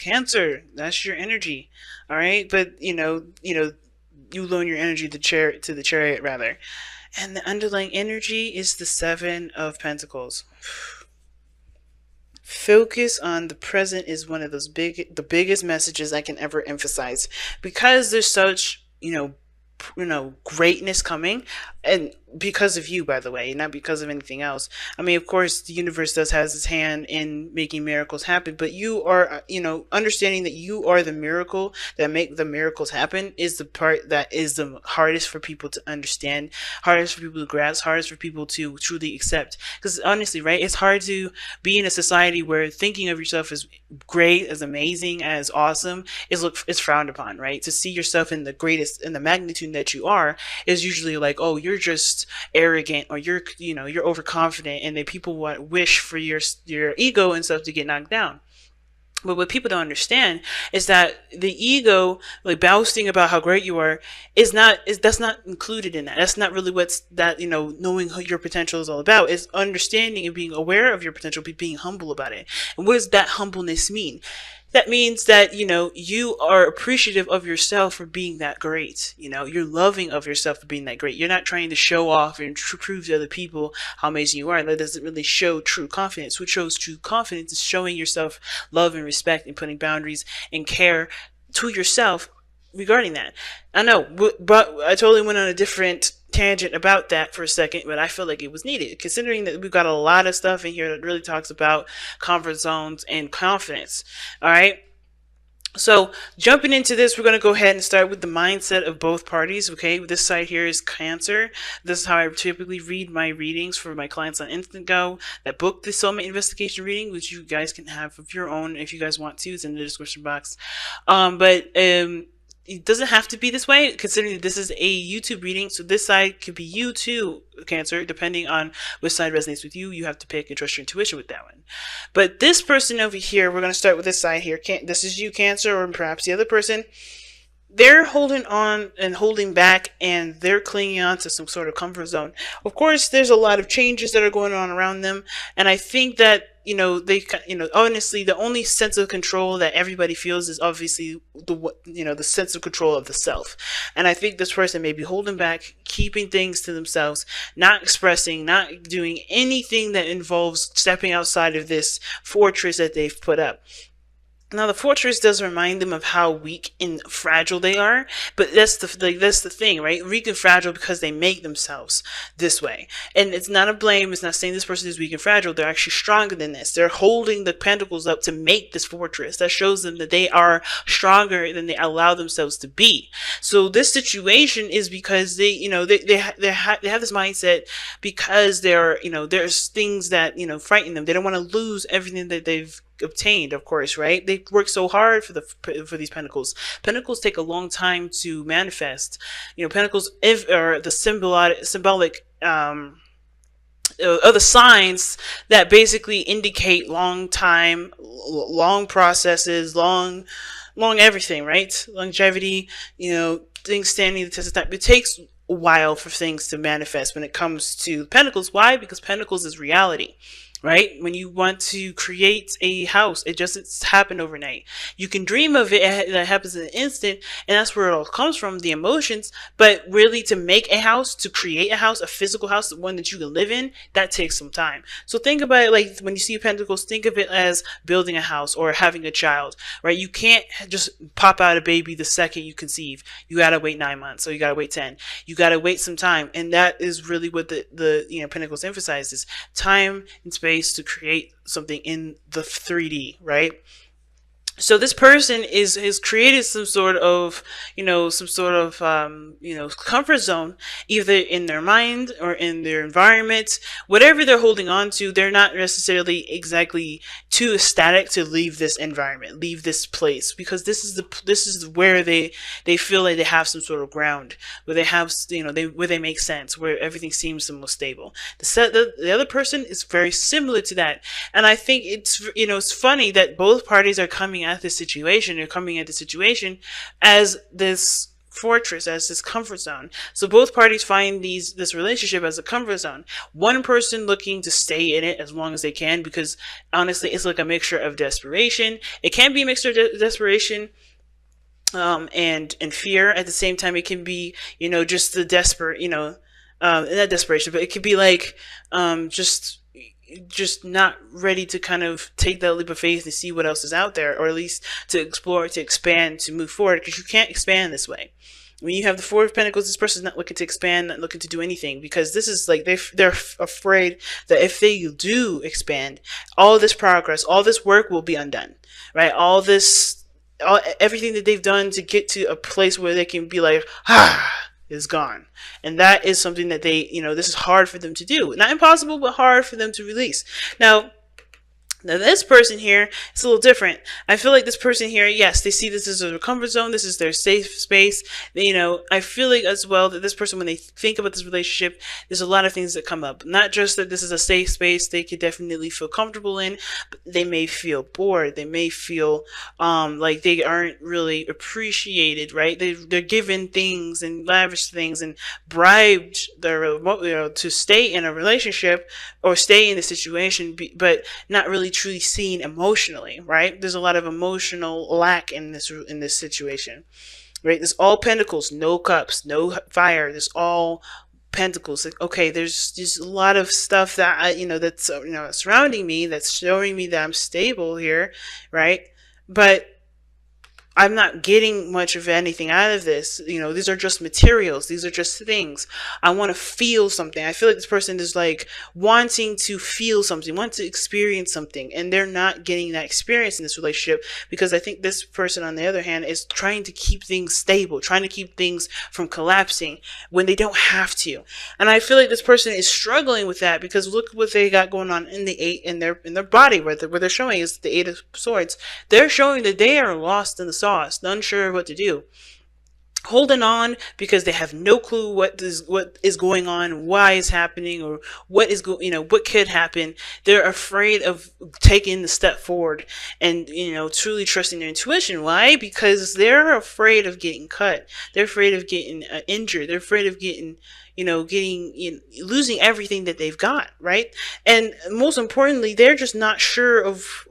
Cancer, that's your energy. All right, but you loan your energy to the chariot rather. And the underlying energy is the Seven of Pentacles. Focus on the present is one of the biggest messages I can ever emphasize, because there's such, greatness coming, and because of you, by the way, not because of anything else. I mean, of course, the universe does has its hand in making miracles happen, but you are, understanding that you are the miracle that make the miracles happen is the part that is the hardest for people to understand, hardest for people to grasp, hardest for people to truly accept. Because honestly, right, it's hard to be in a society where thinking of yourself as great, as amazing, as awesome is frowned upon, right? To see yourself in the greatest, in the magnitude that you are, is usually like, oh, you're just arrogant, or you're overconfident, and then people wish for your ego and stuff to get knocked down. But what people don't understand is that the ego, like boasting about how great you are, that's not included in that. That's not really what's that, knowing who your potential is all about. Is understanding and being aware of your potential, being humble about it. And what does that humbleness mean? That means that, you are appreciative of yourself for being that great. You're loving of yourself for being that great. You're not trying to show off and prove to other people how amazing you are. That doesn't really show true confidence. What shows true confidence is showing yourself love and respect and putting boundaries and care to yourself regarding that. I know, but I totally went on a different tangent about that for a second, but I feel like it was needed, considering that we've got a lot of stuff in here that really talks about comfort zones and confidence. All right. So jumping into this, we're going to go ahead and start with the mindset of both parties. Okay, this side here is Cancer. This is how I typically read my readings for my clients on Instant Go. That book, the Soulmate Investigation reading, which you guys can have of your own if you guys want to. It's in the description box. But it doesn't have to be this way, considering that this is a YouTube reading. So this side could be you too, Cancer. Depending on which side resonates with you, you have to pick and trust your intuition with that one. But this person over here, we're going to start with this side here. This is you, Cancer, or perhaps the other person. They're holding on and holding back, and they're clinging on to some sort of comfort zone. Of course, there's a lot of changes that are going on around them, and I think that honestly, the only sense of control that everybody feels is obviously the sense of control of the self. And I think this person may be holding back, keeping things to themselves, not expressing, not doing anything that involves stepping outside of this fortress that they've put up. Now, the fortress does remind them of how weak and fragile they are, but that's the thing, right? Weak and fragile because they make themselves this way. And it's not a blame. It's not saying this person is weak and fragile. They're actually stronger than this. They're holding the pentacles up to make this fortress. That shows them that they are stronger than they allow themselves to be. So this situation is because they have this mindset, because there's things that, frighten them. They don't want to lose everything that they've obtained, of course, right? They work so hard for these pentacles. Pentacles take a long time to manifest. Pentacles are the symbolic other signs that basically indicate long time, long processes, long everything, right? Longevity, things standing the test of time. It takes a while for things to manifest when it comes to Pentacles. Why? Because Pentacles is reality. Right? When you want to create a house, it doesn't happen overnight. You can dream of it, that happens in an instant, and that's where it all comes from, the emotions. But really, to make a house, to create a house, a physical house, one that you can live in, that takes some time. So think about it like when you see Pentacles, think of it as building a house or having a child, right? You can't just pop out a baby the second you conceive. You gotta wait 9 months, or you gotta wait 10. You gotta wait some time, and that is really what the Pentacles emphasizes: time and space to create something in the 3D, right? So this person has created some sort of comfort zone, either in their mind or in their environment. Whatever they're holding on to, they're not necessarily exactly too ecstatic to leave this environment, leave this place, because this is where they feel like they have some sort of ground, where they have where they make sense, where everything seems the most stable. The other person is very similar to that, and I think it's funny that both parties are coming at this situation. They're coming at the situation as this fortress, as this comfort zone. So both parties find this relationship as a comfort zone. One person looking to stay in it as long as they can, because honestly, it's like a mixture of desperation. It can be a mixture of desperation, and fear at the same time. It can be, just the desperate, not desperation, but it could be like, just not ready to kind of take that leap of faith and see what else is out there, or at least to explore, to expand, to move forward, because you can't expand this way. When you have the Four of Pentacles, this person's not looking to expand, not looking to do anything, because this is like they're afraid that if they do expand, all this progress, all this work will be undone, right? Everything that they've done to get to a place where they can be like, is gone. And that is something that this is hard for them to do. Not impossible, but hard for them to release. Now, this person here, it's a little different. I feel like this person here, yes, they see this as a comfort zone. This is their safe space. I feel like as well that this person, when they think about this relationship, there's a lot of things that come up. Not just that this is a safe space they could definitely feel comfortable in, but they may feel bored. They may feel like they aren't really appreciated, right? They're given things and lavish things and bribed to stay in a relationship or stay in the situation, but not really truly seen emotionally, right? There's a lot of emotional lack in this situation, right? There's all pentacles, no cups, no fire. There's all pentacles. Like, okay, there's just a lot of stuff that that's surrounding me, that's showing me that I'm stable here, right? But I'm not getting much of anything out of this. These are just materials. These are just things. I want to feel something. I feel like this person is like wanting to feel something, want to experience something, and they're not getting that experience in this relationship, because I think this person, on the other hand, is trying to keep things stable, trying to keep things from collapsing when they don't have to. And I feel like this person is struggling with that, because look what they got going on in the eight in their body, where they're showing is the Eight of Swords. They're showing that they are lost in the sauce, unsure of what to do, holding on because they have no clue what is going on, why it's happening, or what could happen. They're afraid of taking the step forward and truly trusting their intuition. Why? Because they're afraid of getting cut. They're afraid of getting injured. They're afraid of getting losing everything that they've got, right? And most importantly, they're just not sure of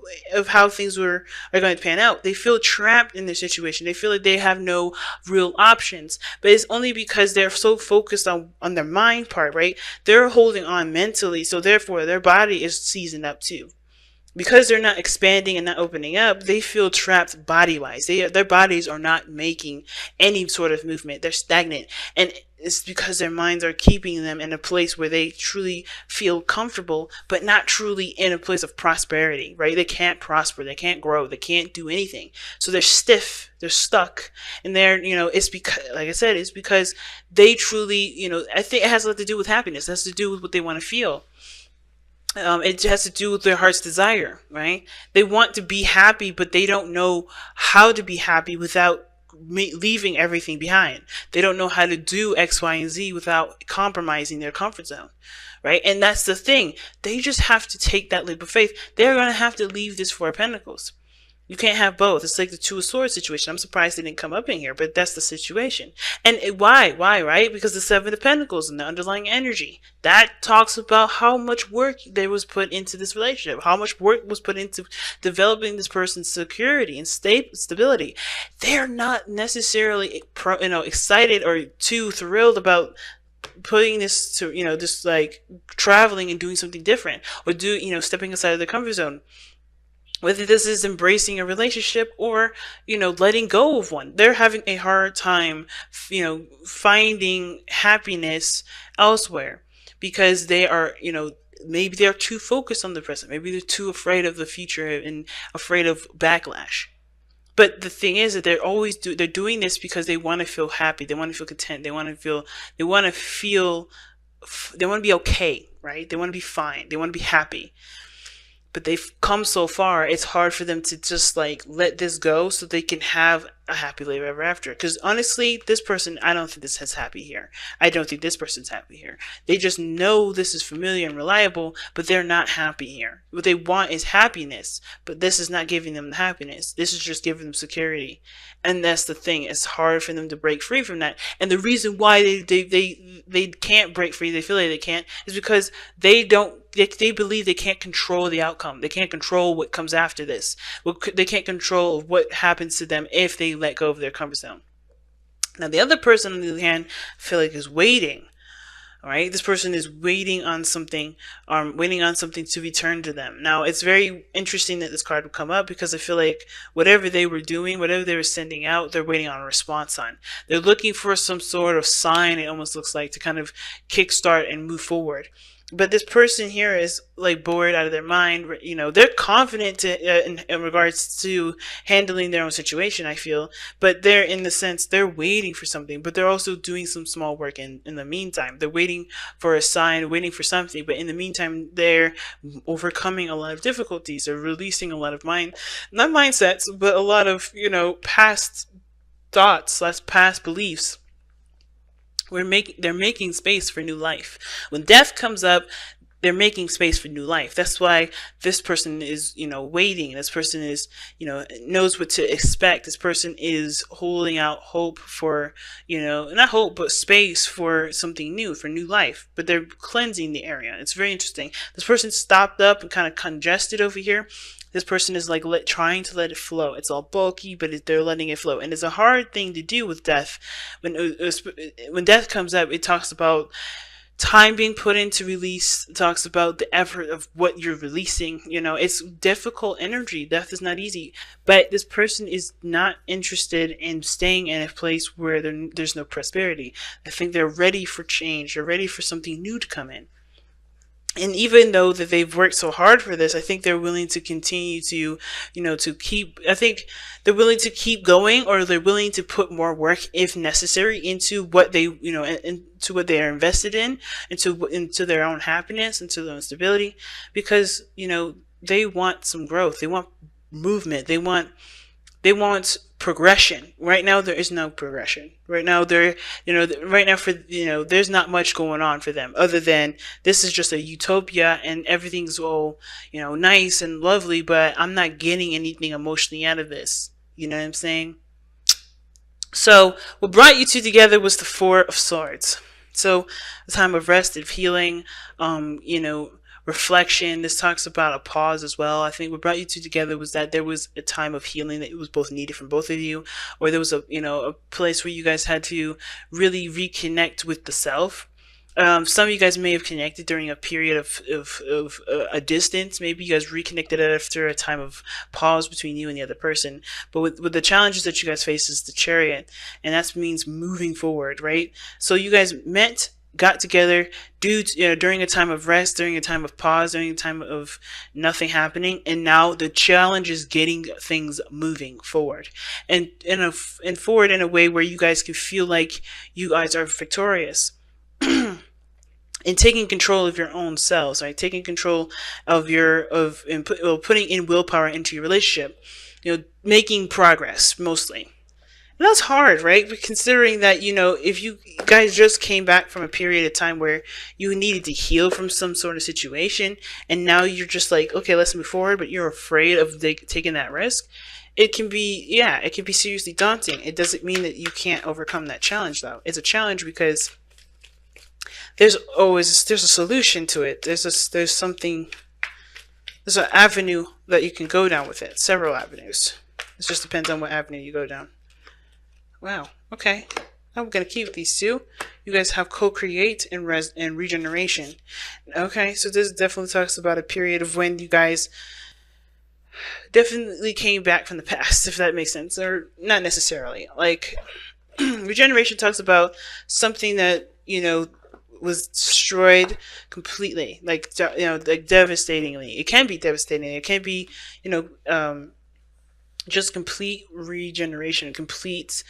how things are going to pan out. They feel trapped in their situation. They feel like they have no real options, but it's only because they're so focused on their mind part, right? They're holding on mentally, so therefore their body is seasoned up too. Because they're not expanding and not opening up, they feel trapped body-wise. Their bodies are not making any sort of movement. They're stagnant. And it's because their minds are keeping them in a place where they truly feel comfortable, but not truly in a place of prosperity, right? They can't prosper. They can't grow. They can't do anything. So they're stiff. They're stuck. And it's because, like I said, it's because they truly, I think it has a lot to do with happiness. It has to do with what they want to feel. It has to do with their heart's desire, right? They want to be happy, but they don't know how to be happy without leaving everything behind. They don't know how to do X, Y, and Z without compromising their comfort zone, right? And that's the thing. They just have to take that leap of faith. They're going to have to leave this Four of Pentacles. You can't have both. It's like the Two of Swords situation. I'm surprised they didn't come up in here, but that's the situation. And why, right? Because the Seven of Pentacles and the underlying energy, that talks about how much work there was put into this relationship, how much work was put into developing this person's security and stability. They're not necessarily, excited or too thrilled about putting this to, just like traveling and doing something different, or stepping aside of the comfort zone. Whether this is embracing a relationship or, letting go of one. They're having a hard time, finding happiness elsewhere, because they are, maybe they're too focused on the present. Maybe they're too afraid of the future and afraid of backlash. But the thing is that they're doing this because they want to feel happy. They want to feel content. They want to be okay, right? They want to be fine. They want to be happy. But they've come so far, it's hard for them to just like let this go so they can have a happily ever after. Because honestly, this person, I don't think this is happy here. I don't think this person's happy here. They just know this is familiar and reliable, but they're not happy here. What they want is happiness, but this is not giving them the happiness. This is just giving them security. And that's the thing. It's hard for them to break free from that. And the reason why they can't break free, they feel like they can't, is because they believe they can't control the outcome. They can't control what comes after this. They can't control what happens to them if they let go of their comfort zone. Now, the other person, on the other hand, I feel like is waiting. All right, this person is waiting on something, waiting on something to return to them. Now, it's very interesting that this card would come up because I feel like whatever they were doing, whatever they were sending out, they're waiting on a response on. They're looking for some sort of sign, it almost looks like, to kind of kickstart and move forward. But this person here is like bored out of their mind. You know, they're confident in regards to handling their own situation, I feel. But they're, in the sense, they're waiting for something. But they're also doing some small work in the meantime. They're waiting for a sign, waiting for something. But in the meantime, they're overcoming a lot of difficulties. They're releasing a lot of not mindsets, but a lot of, you know, past thoughts, past beliefs. They're making space for new life. When death comes up, they're making space for new life. That's why this person is, you know, waiting. This person is, you know, knows what to expect. This person is holding out hope for, you know, not hope, but space for something new, for new life. But they're cleansing the area. It's very interesting. This person stopped up and kind of congested over here. This person is like trying to let it flow. It's all bulky, but they're letting it flow. And it's a hard thing to do with death. When death comes up, it talks about time being put into release. It talks about the effort of what you're releasing. You know, it's difficult energy. Death is not easy. But this person is not interested in staying in a place where there's no prosperity. I think they're ready for change. They're ready for something new to come in. And even though that they've worked so hard for this, I think they're willing to continue to, you know, I think they're willing to keep going, or they're willing to put more work if necessary into what they, you know, into what they are invested in, into their own happiness, into their own stability, because, you know, they want some growth. They want movement. They want progression. Right now, there is no progression. Right now, there's not much going on for them other than this is just a utopia and everything's all, you know, nice and lovely, but I'm not getting anything emotionally out of this. You know what I'm saying? So what brought you two together was the Four of Swords. So a time of rest, of healing, you know, reflection. This talks about a pause as well. I think what brought you two together was that there was a time of healing that it was both needed from both of you, or there was a place where you guys had to really reconnect with the self. Some of you guys may have connected during a period of a distance. Maybe you guys reconnected after a time of pause between you and the other person. But with the challenges that you guys face is the Chariot, and that means moving forward, right? So you guys got together during a time of rest, during a time of pause, during a time of nothing happening, and now the challenge is getting things moving forward, and forward in a way where you guys can feel like you guys are victorious. And taking control of your own selves, right? Taking control of putting in willpower into your relationship, you know, making progress mostly. And that's hard, right? But considering that, you know, if you guys just came back from a period of time where you needed to heal from some sort of situation, and now you're just like, okay, let's move forward, but you're afraid of taking that risk, it can be seriously daunting. It doesn't mean that you can't overcome that challenge, though. It's a challenge because there's a solution to it. There's an avenue that you can go down with it. Several avenues. It just depends on what avenue you go down. Wow. Okay. I'm gonna keep these two. You guys have co-create and regeneration. Okay, so this definitely talks about a period of when you guys definitely came back from the past, if that makes sense, or not necessarily. Like regeneration talks about something that, you know, was destroyed completely, like, you know, like devastatingly. It can be devastating. It can be, you know, just complete regeneration, complete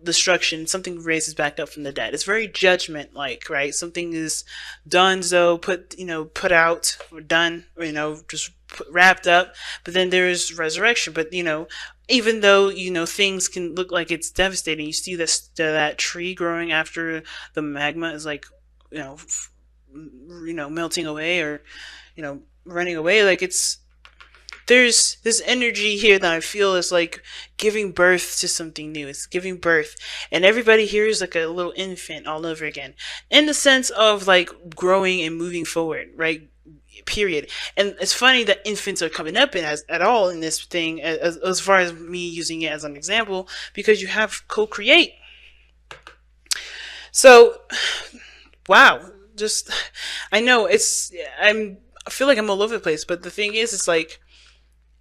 destruction. Something raises back up from the dead. It's very judgment like, right? Something is done, so put out or done, or, just wrapped up. But then there's resurrection. But even though things can look like it's devastating, you see that tree growing after the magma is like melting away, or running away. Like, there's this energy here that I feel is like giving birth to something new. It's giving birth. And everybody here is like a little infant all over again. In the sense of like growing and moving forward, right? Period. And it's funny that infants are coming up at all in this thing, as far as me using it as an example, because you have co-create. So, wow. Just, I know I feel like I'm all over the place, but the thing is, it's like,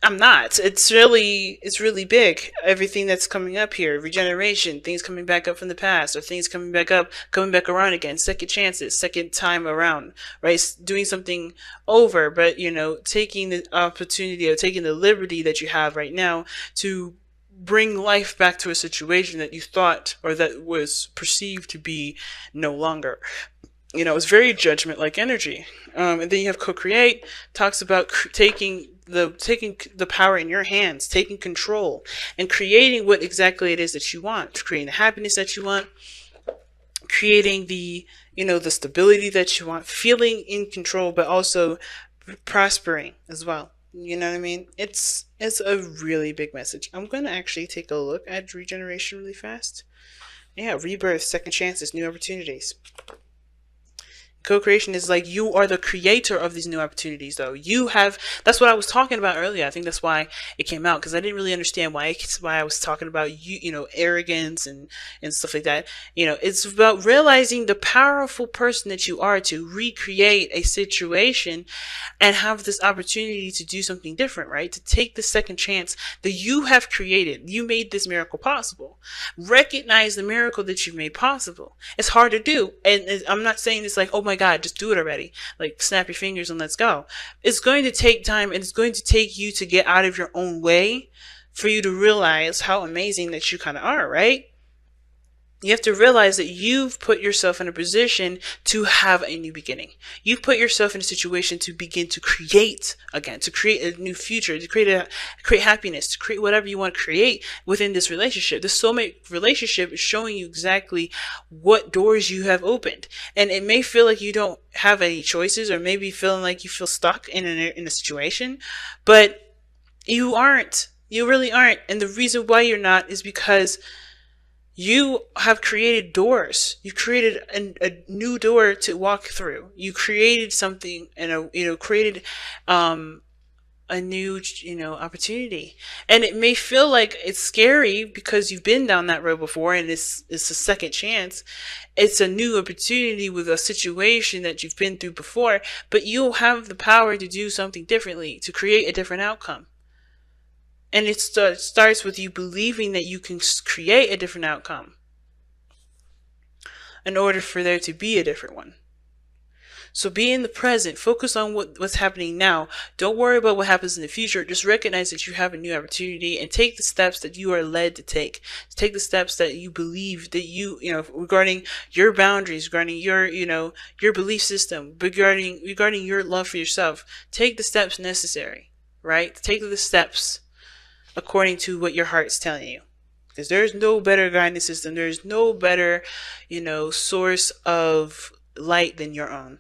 I'm not. It's really big. Everything that's coming up here, regeneration, things coming back up from the past, or things coming back up, coming back around again, second chances, second time around, right? Doing something over, but taking the opportunity, or taking the liberty that you have right now to bring life back to a situation that you thought, or that was perceived to be no longer. It's very judgment like energy. And then you have co-create, talks about taking the power in your hands, taking control, and creating what exactly it is that you want, creating the happiness that you want, creating the stability that you want, feeling in control, but also prospering as well. You know what I mean? It's a really big message. I'm gonna actually take a look at regeneration really fast. Yeah, rebirth, second chances, new opportunities. Co-creation is like, you are the creator of these new opportunities, though. That's what I was talking about earlier. I think that's why it came out, because I didn't really understand why I was talking about arrogance and stuff like that. It's about realizing the powerful person that you are to recreate a situation and have this opportunity to do something different, right? To take the second chance that you have created. You made this miracle possible. Recognize the miracle that you've made possible. It's hard to do. And I'm not saying it's like, oh my God, just do it already. Like, snap your fingers and let's go. It's going to take time, and it's going to take you to get out of your own way for you to realize how amazing that you kind of are, right? You have to realize that you've put yourself in a position to have a new beginning. You've put yourself in a situation to begin to create again, to create a new future, to create happiness, to create whatever you want to create within this relationship. The soulmate relationship is showing you exactly what doors you have opened. And it may feel like you don't have any choices, or maybe feeling like you feel stuck in a situation, but you aren't. You really aren't. And the reason why you're not is because you have created doors. You created a new door to walk through. You created something, and created a new opportunity. And it may feel like it's scary because you've been down that road before, and it's a second chance. It's a new opportunity with a situation that you've been through before, but you'll have the power to do something differently, to create a different outcome. And it starts with you believing that you can create a different outcome in order for there to be a different one. So be in the present. Focus on what's happening now. Don't worry about what happens in the future. Just recognize that you have a new opportunity, and take the steps that you are led to take. Take the steps that you believe that regarding your boundaries, regarding your belief system, regarding your love for yourself. Take the steps necessary, right? Take the steps according to what your heart's telling you. Because there's no better guidance system. There's no better, source of light than your own.